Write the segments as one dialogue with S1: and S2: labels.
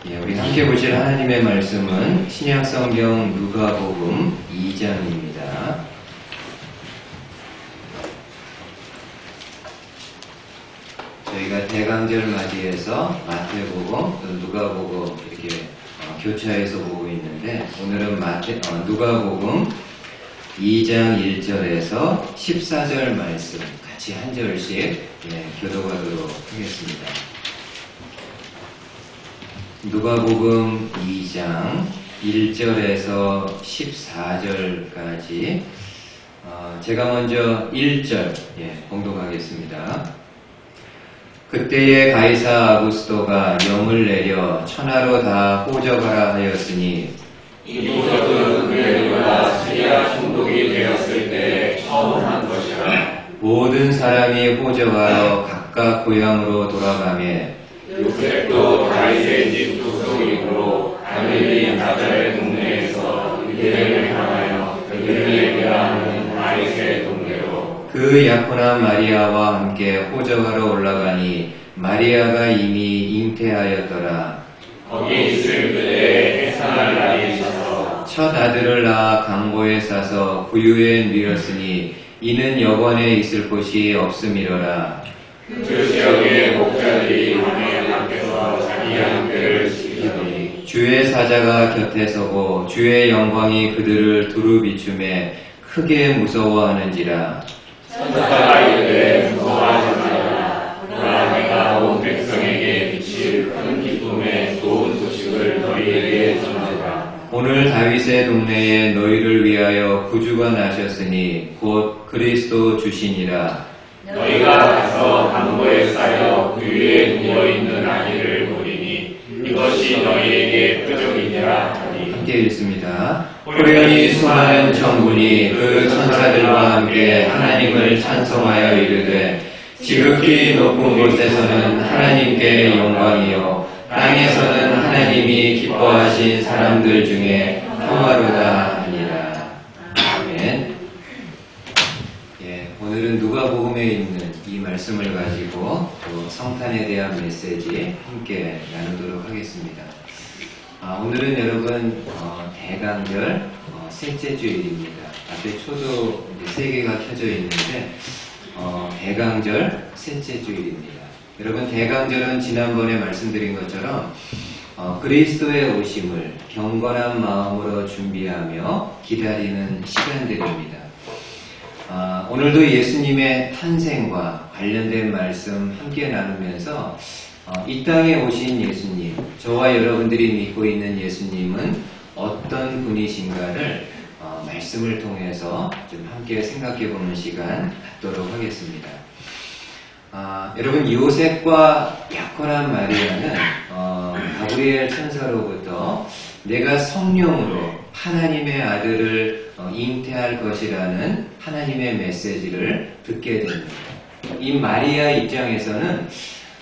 S1: 우리 함께 보실 하나님의 말씀은 신약성경 누가복음 2장입니다. 저희가 대강절 맞이해서 마태복음 또 누가복음 이렇게 교차해서 보고 있는데, 오늘은 누가복음 2장 1절에서 14절 말씀 같이 한 절씩 교독하도록 하겠습니다. 누가복음 2장 1절에서 14절까지 제가 먼저 1절 봉독하겠습니다. 그때에 가이사 아구스도가 명을 내려 천하로 다 호적하라 하였으니,
S2: 이 호적은 그레도가 시리아 총독이 되었을 때 처음 한 것이라.
S1: 모든 사람이 호적하러 각각 고향으로 돌아가매
S2: 요셉도 다윗의 집 소속이므로 갈릴리 나자렛 동네에서 유대인을 향하여 그들에게 하는 다윗의 동네로
S1: 그 약혼한 마리아와 함께 호적하러 올라가니 마리아가 이미 잉태하였더라.
S2: 거기 있을 그때 해산할 날이 있어서
S1: 첫 아들을 낳아 강보에 싸서 구유에 누렸으니 이는 여관에 있을 곳이 없음이로라.
S2: 그 지역의 목자들이 밤에 밖에서 자기 양떼를 지키더니
S1: 주의 사자가 곁에 서고 주의 영광이 그들을 두루 비추매 크게 무서워하는지라.
S2: 천사가 이르되 무서워하지 말라. 보라, 내가 온 백성에게 비칠 큰 기쁨의 좋은 소식을 너희에게 전하리라.
S1: 오늘 다윗의 동네에 너희를 위하여 구주가 나셨으니 곧 그리스도 주시니라.
S2: 너희가 가서 강보에 쌓여 그 위에 누워있는 아기를 보리니 이것이 너희에게 표적이니라 하니.
S1: 함께 읽습니다. 호련히 수많은 천군이 그 천사들과 함께 하나님을 찬송하여 이르되, 지극히 높은 곳에서는 하나님께 영광이요 땅에서는 하나님이 기뻐하신 사람들 중에 평화로다 하니라. 아멘. 오늘은 누가복음에 있는 이 말씀을 가지고 또 성탄에 대한 메시지 함께 나누도록 하겠습니다. 오늘은 여러분 대강절 셋째 주일입니다. 앞에 초도 3개가 켜져 있는데 대강절 셋째 주일입니다. 여러분, 대강절은 지난번에 말씀드린 것처럼 그리스도의 오심을 경건한 마음으로 준비하며 기다리는 시간들입니다. 오늘도 예수님의 탄생과 관련된 말씀 함께 나누면서 이 땅에 오신 예수님, 저와 여러분들이 믿고 있는 예수님은 어떤 분이신가를 말씀을 통해서 좀 함께 생각해 보는 시간 갖도록 하겠습니다. 여러분, 요셉과 약혼한 마리아는 가브리엘 천사로부터 내가 성령으로 하나님의 아들을 잉태할 것이라는 하나님의 메시지를 듣게 됩니다. 이 마리아 입장에서는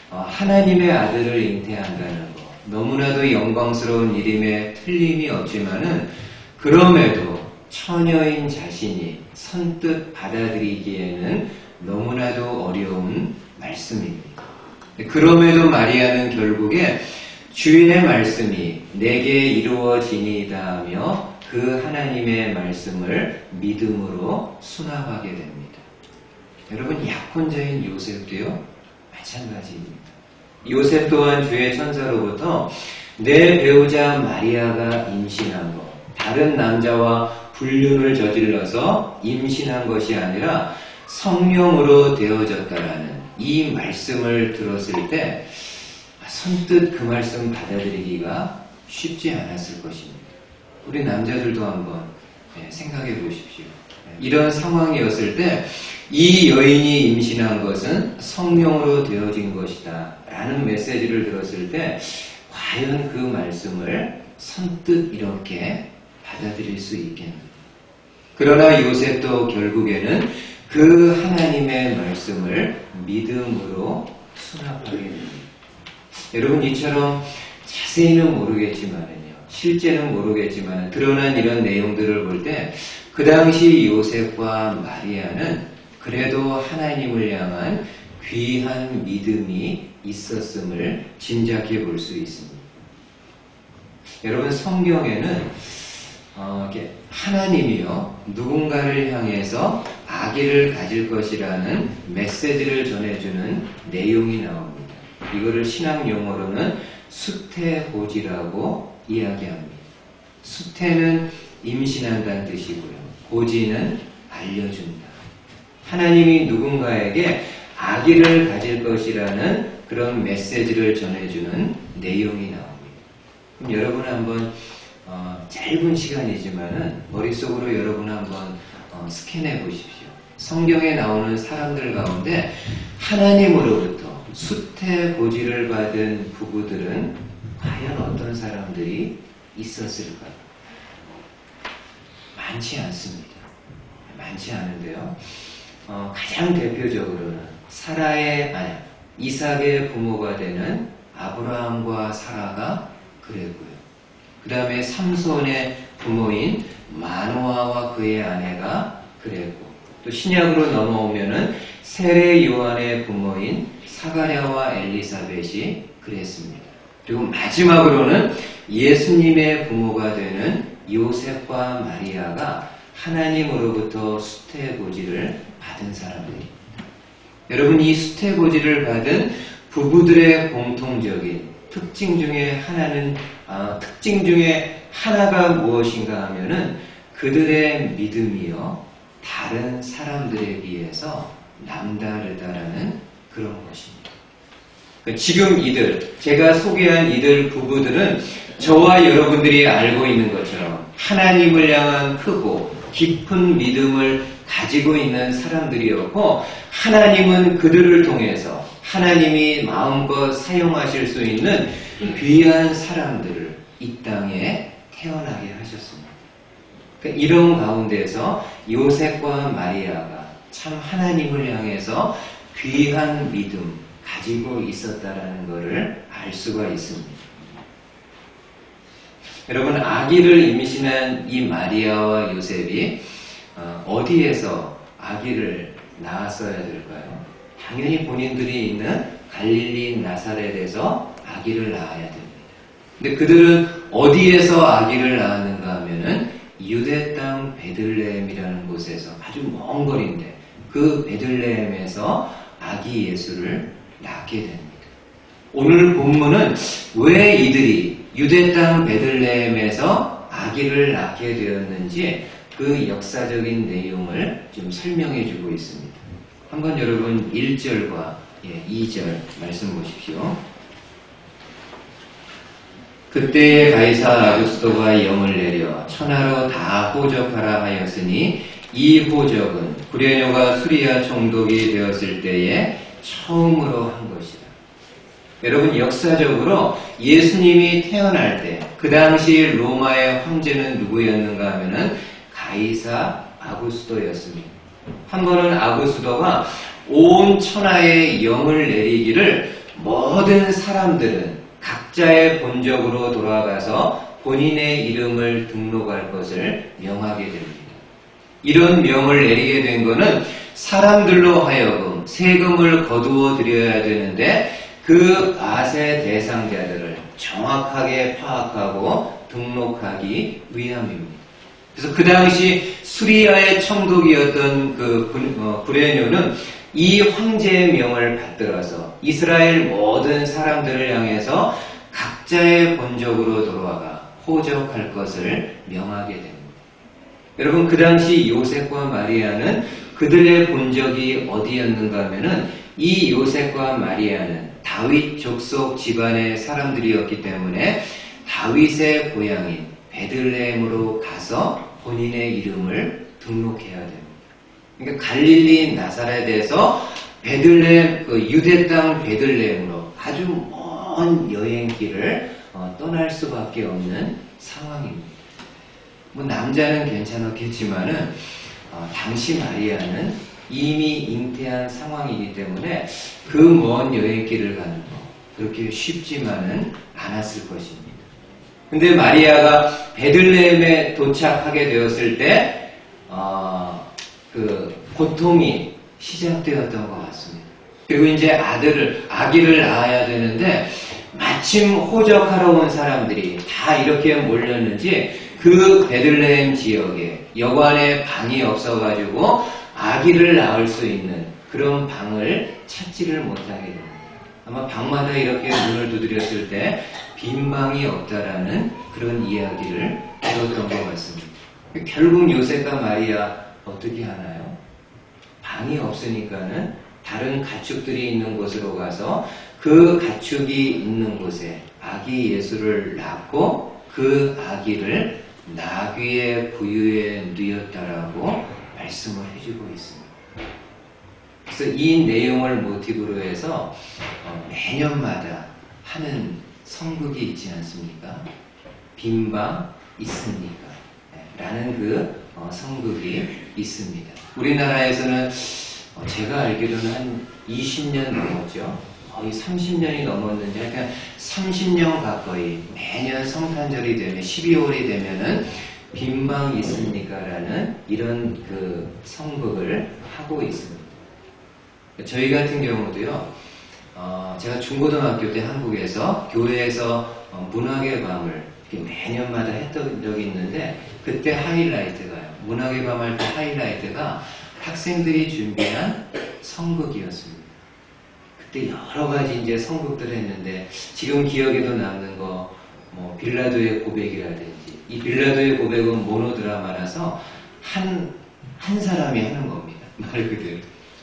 S1: 하나님의 아들을 잉태한다는 것, 너무나도 영광스러운 일임에 틀림이 없지만은, 그럼에도 처녀인 자신이 선뜻 받아들이기에는 너무나도 어려운 말씀입니다. 그럼에도 마리아는 결국에 주의 말씀이 내게 이루어지니이다 하며 그 하나님의 말씀을 믿음으로 수납하게 됩니다. 여러분, 약혼자인 요셉도요 마찬가지입니다. 요셉 또한 주의 천사로부터 내 배우자 마리아가 임신한 것, 다른 남자와 불륜을 저질러서 임신한 것이 아니라 성령으로 되어졌다라는 이 말씀을 들었을 때 선뜻 그 말씀 받아들이기가 쉽지 않았을 것입니다. 우리 남자들도 한번 생각해 보십시오. 이런 상황이었을 때 이 여인이 임신한 것은 성령으로 되어진 것이다 라는 메시지를 들었을 때 과연 그 말씀을 선뜻 이렇게 받아들일 수 있겠는가? 그러나 요셉도 결국에는 그 하나님의 말씀을 믿음으로 수납하게 됩니다. 여러분, 이처럼 자세히는 모르겠지만은요, 실제는 모르겠지만 드러난 이런 내용들을 볼 때 그 당시 요셉과 마리아는 그래도 하나님을 향한 귀한 믿음이 있었음을 짐작해 볼 수 있습니다. 여러분 성경에는 이렇게 하나님이요 누군가를 향해서 아기를 가질 것이라는 메시지를 전해주는 내용이 나옵니다. 이거를 신학 용어로는 수태고지라고 이야기합니다. 수태는 임신한다는 뜻이고요. 고지는 알려준다. 하나님이 누군가에게 아기를 가질 것이라는 그런 메시지를 전해주는 내용이 나옵니다. 그럼 여러분 한번 짧은 시간이지만은 머릿속으로 여러분 한번 스캔해 보십시오. 성경에 나오는 사람들 가운데 하나님으로부터 수태고지를 받은 부부들은 과연 어떤 사람들이 있었을까요? 많지 않습니다. 많지 않은데요. 가장 대표적으로는 사라의 이삭의 부모가 되는 아브라함과 사라가 그랬고요. 그 다음에 삼손의 부모인 마노아와 그의 아내가 그랬고, 또 신약으로 넘어오면은 세례 요한의 부모인 사가랴와 엘리사벳이 그랬습니다. 그리고 마지막으로는 예수님의 부모가 되는 요셉과 마리아가 하나님으로부터 수태고지를 받은 사람들입니다. 여러분, 이 수태고지를 받은 부부들의 공통적인 특징 중에 하나가 무엇인가 하면은 그들의 믿음이요 다른 사람들에 비해서 남다르다라는 그런 것입니다. 지금 제가 소개한 이들 부부들은 저와 여러분들이 알고 있는 것처럼 하나님을 향한 크고 깊은 믿음을 가지고 있는 사람들이었고, 하나님은 그들을 통해서 하나님이 마음껏 사용하실 수 있는 귀한 사람들을 이 땅에 태어나게 하셨습니다. 이런 가운데서 요셉과 마리아가 참 하나님을 향해서 귀한 믿음 가지고 있었다라는 것을 알 수가 있습니다. 여러분, 아기를 임신한 이 마리아와 요셉이 어디에서 아기를 낳았어야 될까요? 당연히 본인들이 있는 갈릴리 나사렛에서 아기를 낳아야 됩니다. 근데 그들은 어디에서 아기를 낳았는가 하면은 유대 땅 베들레헴이라는 곳에서 아주 먼 거리인데 그 베들레헴에서 아기 예수를 낳게 됩니다. 오늘 본문은 왜 이들이 유대 땅 베들레헴에서 아기를 낳게 되었는지 그 역사적인 내용을 좀 설명해 주고 있습니다. 한번 여러분 1절과 2절 말씀 보십시오. 그때에 가이사 아구스도가 영을 내려 천하로 다 호적하라 하였으니 이 호적은 구레뇨가 수리아 총독이 되었을 때에 처음으로 한 것이다. 여러분, 역사적으로 예수님이 태어날 때 그 당시 로마의 황제는 누구였는가 하면은 가이사 아구스도였습니다. 한 번은 아구스도가 온 천하에 영을 내리기를 모든 사람들은 각자의 본적으로 돌아가서 본인의 이름을 등록할 것을 명하게 됩니다. 이런 명을 내리게 된 것은 사람들로 하여금 세금을 거두어 드려야 되는데 그 밭의 대상자들을 정확하게 파악하고 등록하기 위함입니다. 그래서 그 당시 수리아의 총독이었던 구레뇨는 이 황제의 명을 받들어서 이스라엘 모든 사람들을 향해서 각자의 본적으로 돌아가 호적할 것을 명하게 됩니다. 여러분, 그 당시 요셉과 마리아는 그들의 본적이 어디였는가 하면은 이 요셉과 마리아는 다윗 족속 집안의 사람들이었기 때문에 다윗의 고향인 베들레헴으로 가서 본인의 이름을 등록해야 됩니다. 그러니까 갈릴리 나사렛에서 베들레헴, 유대 땅 베들레헴으로 아주 먼 여행길을 떠날 수밖에 없는 상황입니다. 뭐 남자는 괜찮았겠지만은 당시 마리아는 이미 잉태한 상황이기 때문에 그 먼 여행길을 가는 거 그렇게 쉽지만은 않았을 것입니다. 근데 마리아가 베들레헴에 도착하게 되었을 때 그 고통이 시작되었던 것 같습니다. 그리고 이제 아기를 낳아야 되는데 마침 호적하러 온 사람들이 다 이렇게 몰렸는지 그 베들레헴 지역에 여관에 방이 없어가지고 아기를 낳을 수 있는 그런 방을 찾지를 못하게 됩니다. 아마 방마다 이렇게 문을 두드렸을 때 빈 방이 없다라는 그런 이야기를 들었던 것 같습니다. 결국 요셉과 마리아 어떻게 하나요? 방이 없으니까는 다른 가축들이 있는 곳으로 가서 그 가축이 있는 곳에 아기 예수를 낳고 그 아기를 나귀의 부유에 누였다라고 말씀을 해주고 있습니다. 그래서 이 내용을 모티브로 해서 매년마다 하는 성극이 있지 않습니까? 빈방 있습니까? 라는 그 성극이 있습니다. 우리나라에서는 제가 알기로는 한 20년 넘었죠. 거의 30년이 넘었는지 하여간 30년 가까이 매년 성탄절이 되면 12월이 되면은 빈방 있습니까? 라는 이런 그 성극을 하고 있습니다. 저희 같은 경우도요. 제가 중고등학교 때 한국에서 교회에서 문학의 밤을 매년마다 했던 적이 있는데 그때 하이라이트가요. 문학의 밤 할 때 하이라이트가 학생들이 준비한 성극이었습니다. 그때 여러 가지 이제 성극들을 했는데 지금 기억에도 남는 거 뭐 빌라도의 고백이라든지 이 빌라도의 고백은 모노드라마라서 한 사람이 하는 겁니다. 말 그대로.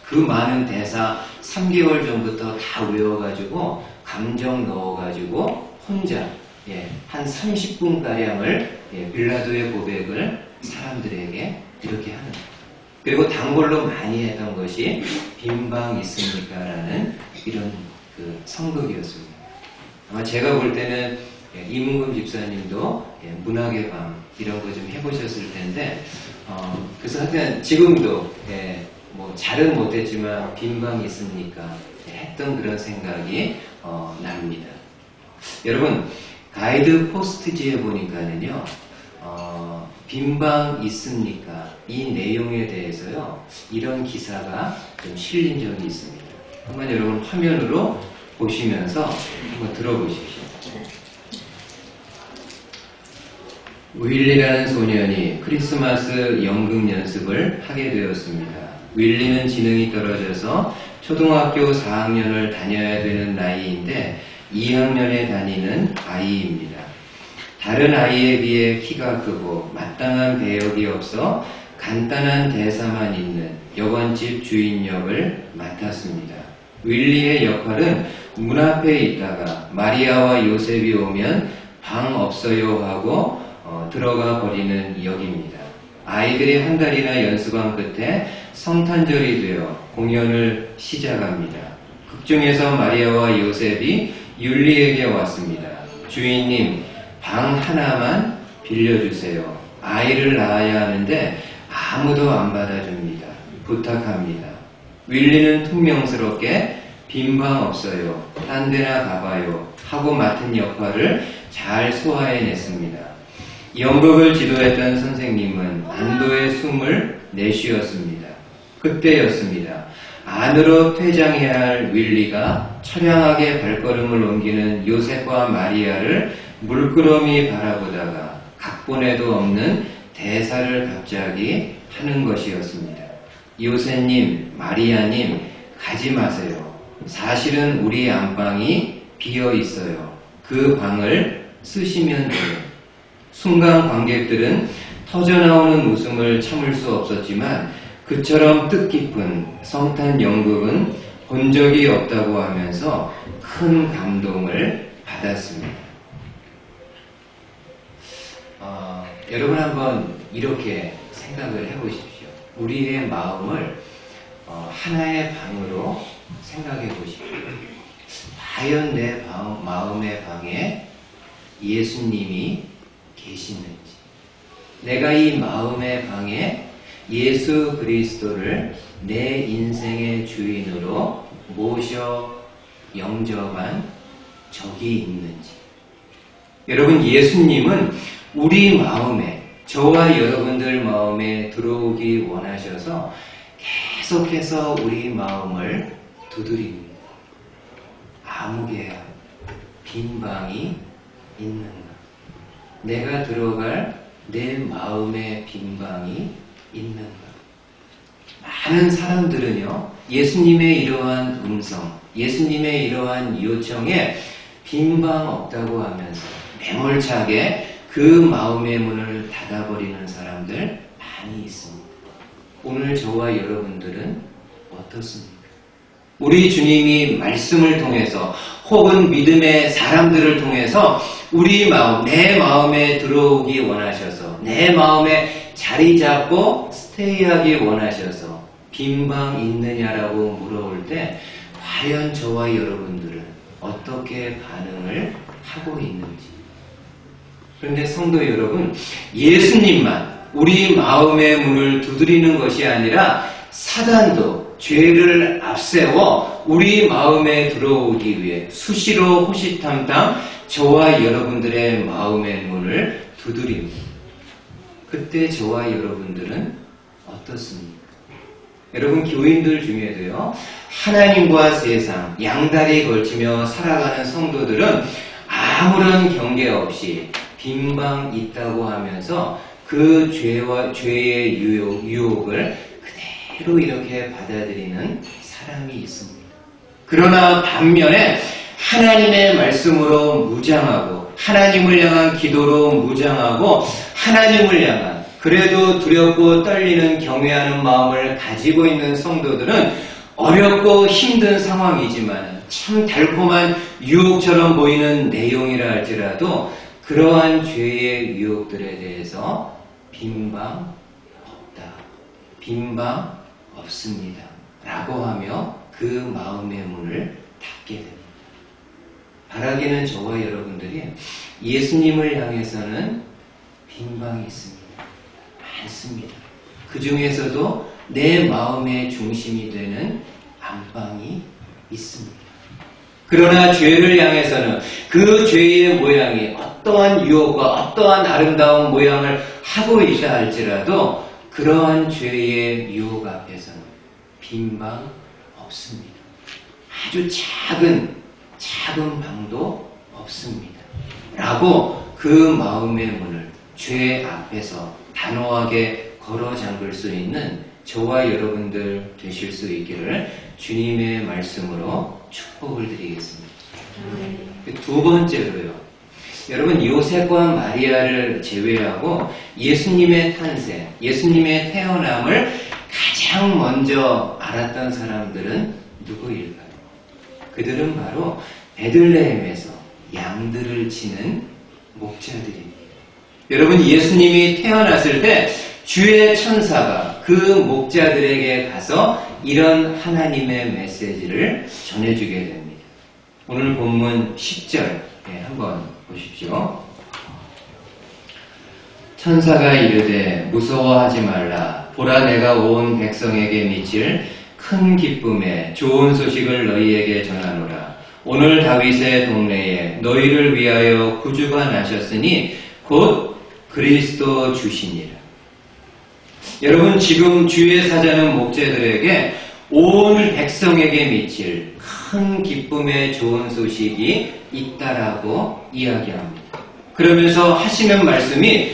S1: 그 많은 대사 3개월 전부터 다 외워가지고 감정 넣어가지고 혼자 한 30분가량을 빌라도의 고백을 사람들에게 이렇게 하는 거예요. 그리고 단골로 많이 했던 것이 빈방 있습니까? 라는 이런 그 성극이었습니다. 아마 제가 볼 때는 이문금 집사님도 문학의 밤 이런 거 좀 해보셨을 텐데 그래서 하여튼 지금도 뭐 잘은 못했지만 빈방 있습니까? 했던 그런 생각이 납니다. 여러분 가이드 포스트지에 보니까는요 빈방 있습니까? 이 내용에 대해서요 이런 기사가 좀 실린 적이 있습니다. 한번 여러분 화면으로 보시면서 한번 들어보십시오. 윌리라는 소년이 크리스마스 연극 연습을 하게 되었습니다. 윌리는 지능이 떨어져서 초등학교 4학년을 다녀야 되는 나이인데 2학년에 다니는 아이입니다. 다른 아이에 비해 키가 크고 마땅한 배역이 없어 간단한 대사만 있는 여관집 주인 역을 맡았습니다. 윌리의 역할은 문 앞에 있다가 마리아와 요셉이 오면 방 없어요 하고 들어가 버리는 역입니다. 아이들이 한 달이나 연습한 끝에 성탄절이 되어 공연을 시작합니다. 극중에서 마리아와 요셉이 율리에게 왔습니다. 주인님, 방 하나만 빌려주세요. 아이를 낳아야 하는데 아무도 안 받아줍니다. 부탁합니다. 윌리는 퉁명스럽게 빈 방 없어요. 딴 데나 가봐요. 하고 맡은 역할을 잘 소화해냈습니다. 연극을 지도했던 선생님은 안도의 숨을 내쉬었습니다. 그때였습니다. 안으로 퇴장해야 할 윌리가 처량하게 발걸음을 옮기는 요셉과 마리아를 물끄러미 바라보다가 각본에도 없는 대사를 갑자기 하는 것이었습니다. 요셉님, 마리아님, 가지 마세요. 사실은 우리 안방이 비어 있어요. 그 방을 쓰시면 돼요. 순간 관객들은 터져나오는 웃음을 참을 수 없었지만 그처럼 뜻깊은 성탄 연극은 본 적이 없다고 하면서 큰 감동을 받았습니다. 여러분 한번 이렇게 생각을 해보십시오. 우리의 마음을 하나의 방으로 생각해 보십시오. 과연 내 마음의 방에 예수님이 계시는지, 내가 이 마음의 방에 예수 그리스도를 내 인생의 주인으로 모셔 영접한 적이 있는지. 여러분, 예수님은 우리 마음에, 저와 여러분들 마음에 들어오기 원하셔서 계속해서 우리 마음을 두드립니다. 아무개야, 빈 방이 있는가? 내가 들어갈 내 마음의 빈 방이 있는가? 많은 사람들은요, 예수님의 이러한 음성, 예수님의 이러한 요청에 빈 방 없다고 하면서 매몰차게 그 마음의 문을 닫아버리는 사람들 많이 있습니다. 오늘 저와 여러분들은 어떻습니까? 우리 주님이 말씀을 통해서 혹은 믿음의 사람들을 통해서 우리 마음, 내 마음에 들어오기 원하셔서 내 마음에 자리 잡고 스테이하기 원하셔서 빈방 있느냐라고 물어올 때 과연 저와 여러분들은 어떻게 반응을 하고 있는지. 그런데 성도 여러분, 예수님만 우리 마음의 문을 두드리는 것이 아니라 사단도 죄를 앞세워 우리 마음에 들어오기 위해 수시로 호시탐탐 저와 여러분들의 마음의 문을 두드립니다. 그때 저와 여러분들은 어떻습니까? 여러분, 교인들 중에도요, 하나님과 세상 양다리 걸치며 살아가는 성도들은 아무런 경계 없이 빈방 있다고 하면서 그 죄의 유혹을 그대로 이렇게 받아들이는 사람이 있습니다. 그러나 반면에 하나님의 말씀으로 무장하고 하나님을 향한 기도로 무장하고 하나님을 향한 그래도 두렵고 떨리는 경외하는 마음을 가지고 있는 성도들은 어렵고 힘든 상황이지만 참 달콤한 유혹처럼 보이는 내용이라 할지라도 그러한 죄의 유혹들에 대해서 빈방 없다, 빈방 없습니다 라고 하며 그 마음의 문을 닫게 됩니다. 바라기는 저와 여러분들이 예수님을 향해서는 빈방이 있습니다. 많습니다. 그 중에서도 내 마음의 중심이 되는 안방이 있습니다. 그러나 죄를 향해서는 그 죄의 모양이 어떠한 유혹과 어떠한 아름다운 모양을 하고 있다 할지라도 그러한 죄의 유혹 앞에서는 빈방 없습니다. 아주 작은 방도 없습니다. 라고 그 마음의 문을 죄 앞에서 단호하게 걸어 잠글 수 있는 저와 여러분들 되실 수 있기를 주님의 말씀으로 축복을 드리겠습니다. 두 번째로요. 여러분, 요셉과 마리아를 제외하고 예수님의 탄생, 예수님의 태어남을 가장 먼저 알았던 사람들은 누구일까요? 그들은 바로 베들레헴에서 양들을 치는 목자들입니다. 여러분, 예수님이 태어났을 때 주의 천사가 그 목자들에게 가서 이런 하나님의 메시지를 전해주게 됩니다. 오늘 본문 10절 한번 보십시오. 천사가 이르되 무서워하지 말라. 보라, 내가 온 백성에게 미칠 큰 기쁨에 좋은 소식을 너희에게 전하노라. 오늘 다윗의 동네에 너희를 위하여 구주가 나셨으니 곧 그리스도 주시니라. 여러분, 지금 주의 사자는 목자들에게 온 백성에게 미칠 큰 기쁨의 좋은 소식이 있다라고 이야기합니다. 그러면서 하시는 말씀이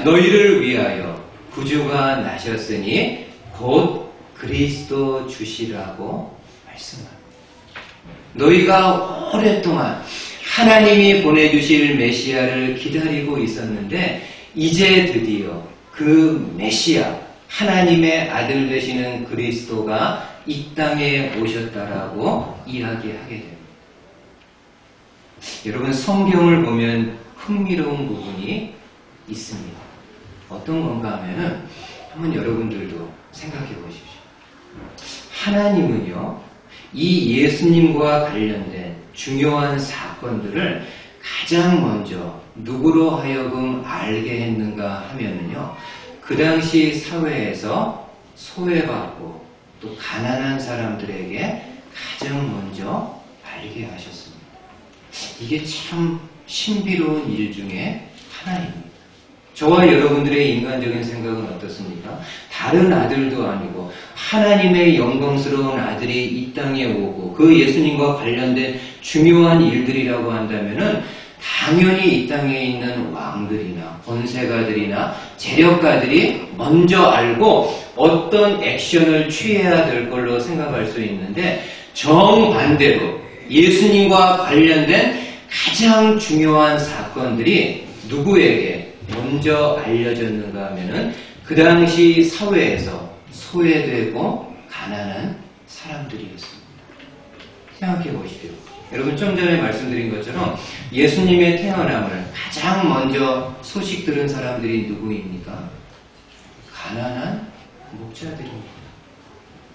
S1: 너희를 위하여 구주가 나셨으니 곧 그리스도 주시라고 말씀합니다. 너희가 오랫동안 하나님이 보내주실 메시아를 기다리고 있었는데 이제 드디어 그 메시아, 하나님의 아들 되시는 그리스도가 이 땅에 오셨다라고 이야기하게 됩니다. 여러분, 성경을 보면 흥미로운 부분이 있습니다. 어떤 건가 하면은 한번 여러분들도 생각해 보십시오. 하나님은요, 이 예수님과 관련된 중요한 사건들을 가장 먼저 누구로 하여금 알게 했는가 하면은요, 그 당시 사회에서 소외받고 또 가난한 사람들에게 가장 먼저 알게 하셨습니다. 이게 참 신비로운 일 중에 하나입니다. 저와 여러분들의 인간적인 생각은 어떻습니까? 다른 아들도 아니고 하나님의 영광스러운 아들이 이 땅에 오고 그 예수님과 관련된 중요한 일들이라고 한다면은 당연히 이 땅에 있는 왕들이나 권세가들이나 재력가들이 먼저 알고 어떤 액션을 취해야 될 걸로 생각할 수 있는데, 정반대로 예수님과 관련된 가장 중요한 사건들이 누구에게 먼저 알려졌는가 하면은 그 당시 사회에서 소외되고 가난한 사람들이었습니다. 생각해 보십시오. 여러분, 좀 전에 말씀드린 것처럼 예수님의 태어남을 가장 먼저 소식 들은 사람들이 누구입니까? 가난한 목자들입니다.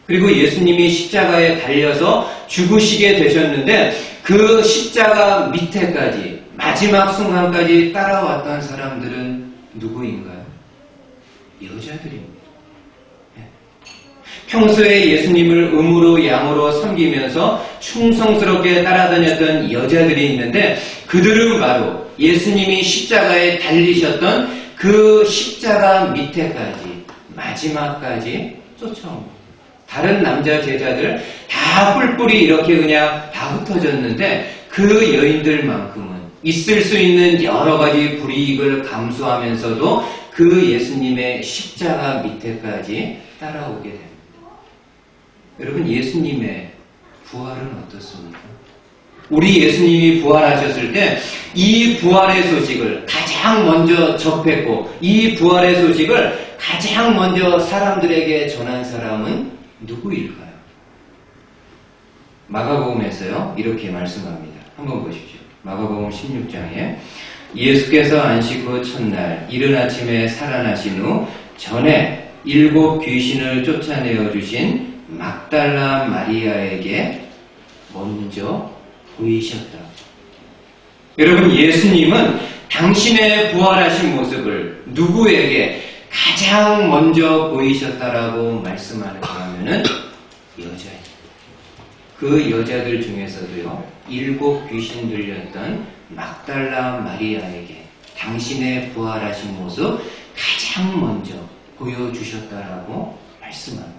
S1: 그리고 예수님이 십자가에 달려서 죽으시게 되셨는데 그 십자가 밑에까지 마지막 순간까지 따라왔던 사람들은 누구인가요? 여자들입니다. 평소에 예수님을 음으로 양으로 섬기면서 충성스럽게 따라다녔던 여자들이 있는데 그들은 바로 예수님이 십자가에 달리셨던 그 십자가 밑에까지 마지막까지 쫓아옵니다. 다른 남자 제자들 다 뿔뿔이 이렇게 그냥 다 흩어졌는데 그 여인들만큼은 있을 수 있는 여러 가지 불이익을 감수하면서도 그 예수님의 십자가 밑에까지 따라오게 됩니다. 여러분, 예수님의 부활은 어떻습니까? 우리 예수님이 부활하셨을 때 이 부활의 소식을 가장 먼저 접했고 이 부활의 소식을 가장 먼저 사람들에게 전한 사람은 누구일까요? 마가복음에서요, 이렇게 말씀합니다. 한번 보십시오. 마가복음 16장에 예수께서 안식 후 첫날 이른 아침에 살아나신 후 전에 7 귀신을 쫓아내어 주신 막달라 마리아에게 먼저 보이셨다. 여러분, 예수님은 당신의 부활하신 모습을 누구에게 가장 먼저 보이셨다라고 말씀하는가 하면은 여자예요. 그 여자들 중에서도요, 7 귀신 들렸던 막달라 마리아에게 당신의 부활하신 모습 가장 먼저 보여주셨다라고 말씀합니다.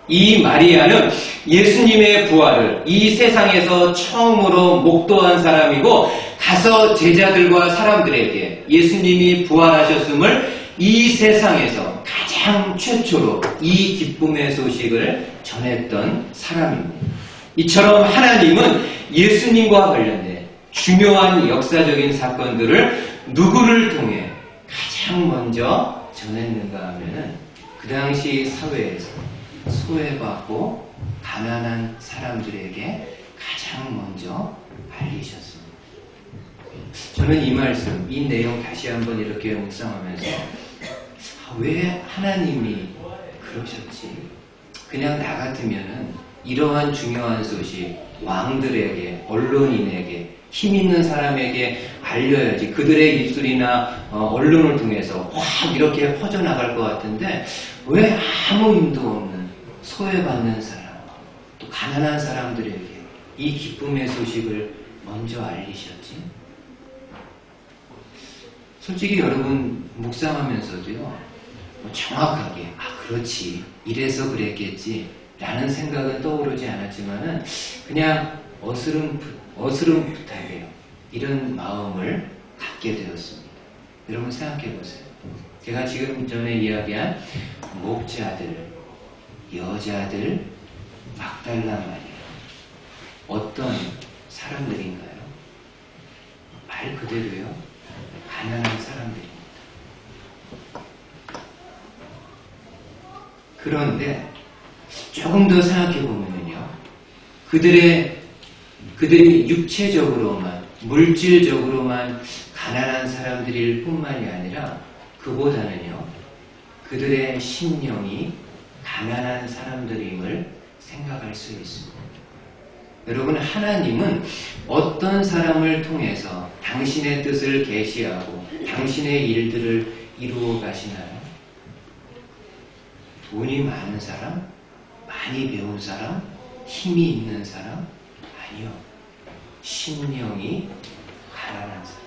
S1: 이 마리아는 예수님의 부활을 이 세상에서 처음으로 목도한 사람이고 가서 제자들과 사람들에게 예수님이 부활하셨음을 이 세상에서 가장 최초로 이 기쁨의 소식을 전했던 사람입니다. 이처럼 하나님은 예수님과 관련된 중요한 역사적인 사건들을 누구를 통해 가장 먼저 전했는가 하면은 그 당시 사회에서 소외받고 가난한 사람들에게 가장 먼저 알리셨습니다. 저는 이 말씀, 이 내용 다시 한번 이렇게 묵상하면서 왜 하나님이 그러셨지? 그냥 나 같으면은 이러한 중요한 소식 왕들에게, 언론인에게, 힘 있는 사람에게 알려야지. 그들의 입술이나 언론을 통해서 확 이렇게 퍼져나갈 것 같은데 왜 아무 힘도 없는 소외받는 사람, 또 가난한 사람들에게 이 기쁨의 소식을 먼저 알리셨지? 솔직히 여러분 묵상하면서도요, 정확하게 그렇지, 이래서 그랬겠지 라는 생각은 떠오르지 않았지만은 그냥 어스름풋하게요, 이런 마음을 갖게 되었습니다. 여러분 생각해 보세요. 제가 지금 전에 이야기한 목자들, 여자들, 막달라 마리아, 어떤 사람들인가요? 말 그대로요, 가난한 사람들입니다. 그런데 조금 더 생각해 보면요, 그들이 육체적으로만, 물질적으로만 가난한 사람들일 뿐만이 아니라 그보다는요, 그들의 심령이 가난한 사람들임을 생각할 수 있습니다. 여러분, 하나님은 어떤 사람을 통해서 당신의 뜻을 계시하고 당신의 일들을 이루어 가시나요? 돈이 많은 사람? 많이 배운 사람? 힘이 있는 사람? 아니요. 심령이 가난한 사람.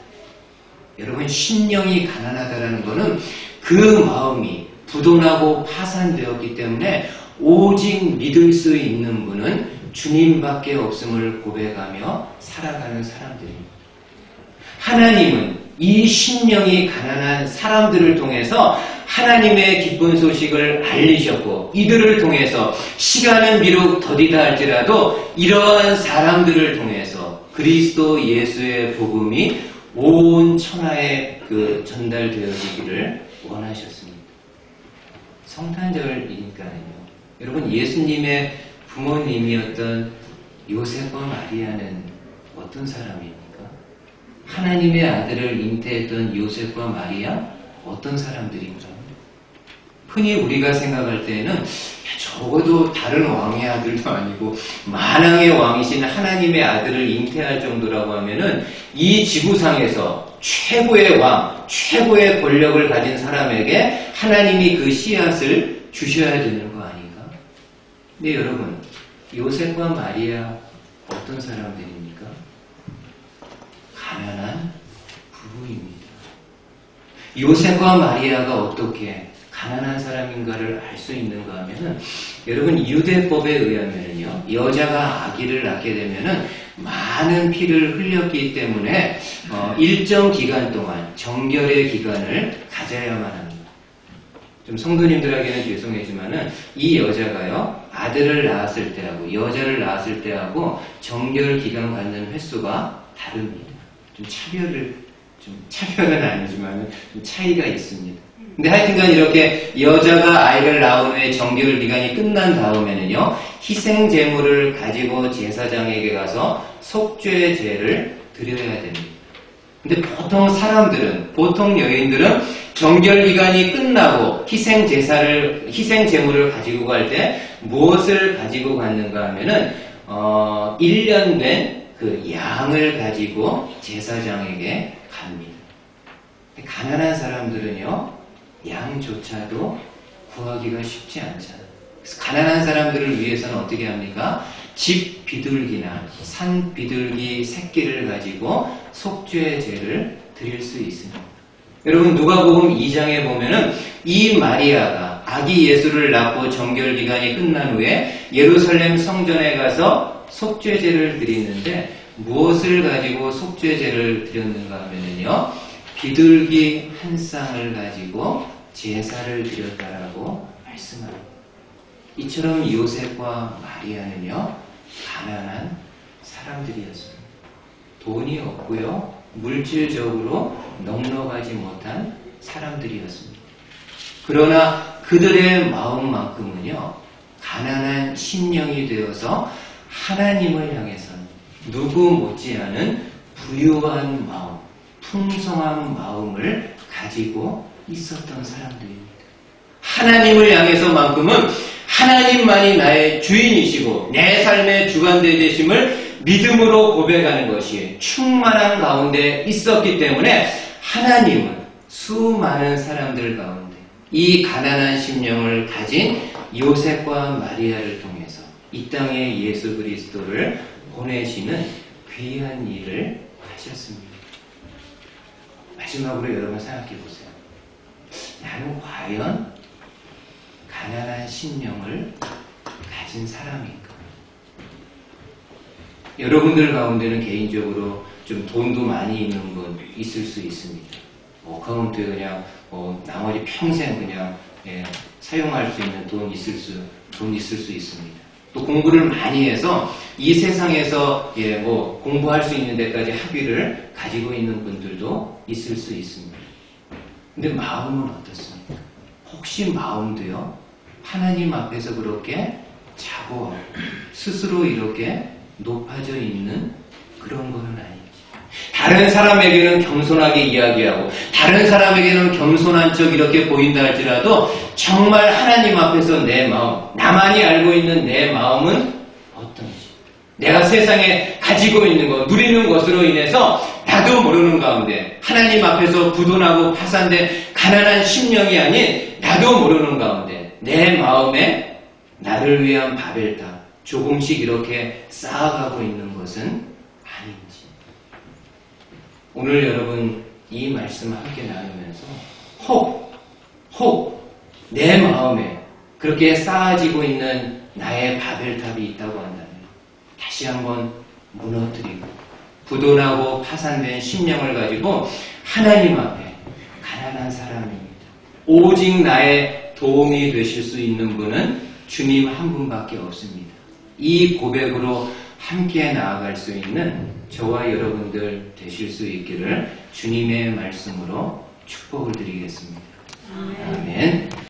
S1: 여러분, 심령이 가난하다라는 것은 그 마음이 부도나고 파산되었기 때문에 오직 믿을 수 있는 분은 주님밖에 없음을 고백하며 살아가는 사람들입니다. 하나님은 이 심령이 가난한 사람들을 통해서 하나님의 기쁜 소식을 알리셨고, 이들을 통해서 시간은 비록 더디다 할지라도 이러한 사람들을 통해서 그리스도 예수의 복음이 온 천하에 전달되어지기를 원하셨습니다. 성탄절이니까요. 여러분, 예수님의 부모님이었던 요셉과 마리아는 어떤 사람입니까? 하나님의 아들을 잉태했던 요셉과 마리아, 어떤 사람들인가? 흔히 우리가 생각할 때는 적어도 다른 왕의 아들도 아니고 만왕의 왕이신 하나님의 아들을 잉태할 정도라고 하면은 이 지구상에서 최고의 왕, 최고의 권력을 가진 사람에게 하나님이 그 씨앗을 주셔야 되는 거 아닌가? 근데 여러분, 요셉과 마리아 어떤 사람들입니까? 가난한 부부입니다. 요셉과 마리아가 어떻게 가난한 사람인가를 알 수 있는가 하면은, 여러분, 유대법에 의하면은요, 여자가 아기를 낳게 되면은 많은 피를 흘렸기 때문에 일정 기간 동안 정결의 기간을 가져야만 합니다. 좀 성도님들에게는 죄송하지만은 이 여자가요, 아들을 낳았을 때하고 여자를 낳았을 때하고 정결 기간 갖는 횟수가 다릅니다. 차별은 아니지만 좀 차이가 있습니다. 근데 하여튼간 이렇게 여자가 아이를 낳은 후에 정결 기간이 끝난 다음에는요, 희생 제물을 가지고 제사장에게 가서 속죄제를 드려야 됩니다. 근데 보통 여인들은 정결 기간이 끝나고 희생 제물을 가지고 갈 때 무엇을 가지고 갔는가 하면은 1년 된 그 양을 가지고 제사장에게 갑니다. 가난한 사람들은요, 양조차도 구하기가 쉽지 않잖아요. 그래서 가난한 사람들을 위해서는 어떻게 합니까? 집 비둘기나 산 비둘기 새끼를 가지고 속죄제를 드릴 수 있습니다. 여러분, 누가복음 2장에 보면은 이 마리아가 아기 예수를 낳고 정결 기간이 끝난 후에 예루살렘 성전에 가서 속죄제를 드리는데, 무엇을 가지고 속죄제를 드렸는가 하면요, 비둘기 한 쌍을 가지고 제사를 드렸다라고 말씀합니다. 이처럼 요셉과 마리아는요, 가난한 사람들이었습니다. 돈이 없고요, 물질적으로 넉넉하지 못한 사람들이었습니다. 그러나 그들의 마음만큼은요, 가난한 심령이 되어서 하나님을 향해서는 누구 못지않은 부유한 마음, 풍성한 마음을 가지고 있었던 사람들입니다. 하나님을 향해서만큼은 하나님만이 나의 주인이시고 내 삶의 주관대 되심을 믿음으로 고백하는 것이 충만한 가운데 있었기 때문에 하나님은 수많은 사람들 가운데 이 가난한 심령을 가진 요셉과 마리아를 통해서 이 땅에 예수 그리스도를 보내시는 귀한 일을 하셨습니다. 마지막으로 여러분 생각해 보세요. 나는 과연 가난한 심령을 가진 사람인가? 여러분들 가운데는 개인적으로 좀 돈도 많이 있는 분 있을 수 있습니다. 가운데 그냥 나머지 평생 그냥 사용할 수 있는 돈 있을 수 있습니다. 또 공부를 많이 해서 이 세상에서 공부할 수 있는 데까지 학위를 가지고 있는 분들도 있을 수 있습니다. 근데 마음은 어떻습니까? 혹시 마음도요, 하나님 앞에서 그렇게 자고 스스로 이렇게 높아져 있는 그런 것은 아닌지. 다른 사람에게는 겸손하게 이야기하고 다른 사람에게는 겸손한 척 이렇게 보인다 할지라도 정말 하나님 앞에서 내 마음, 나만이 알고 있는 내 마음은 어떤지, 내가 세상에 가지고 있는 것, 누리는 것으로 인해서 나도 모르는 가운데 하나님 앞에서 부도나고 파산된 가난한 심령이 아닌 나도 모르는 가운데 내 마음에 나를 위한 바벨탑 조금씩 이렇게 쌓아가고 있는 것은 아닌지. 오늘 여러분 이 말씀을 함께 나누면서 혹 내 마음에 그렇게 쌓아지고 있는 나의 바벨탑이 있다고 한다면 다시 한번 무너뜨리고 부도나고 파산된 심령을 가지고 하나님 앞에 가난한 사람입니다. 오직 나의 도움이 되실 수 있는 분은 주님 한 분밖에 없습니다. 이 고백으로 함께 나아갈 수 있는 저와 여러분들 되실 수 있기를 주님의 말씀으로 축복을 드리겠습니다. 아멘.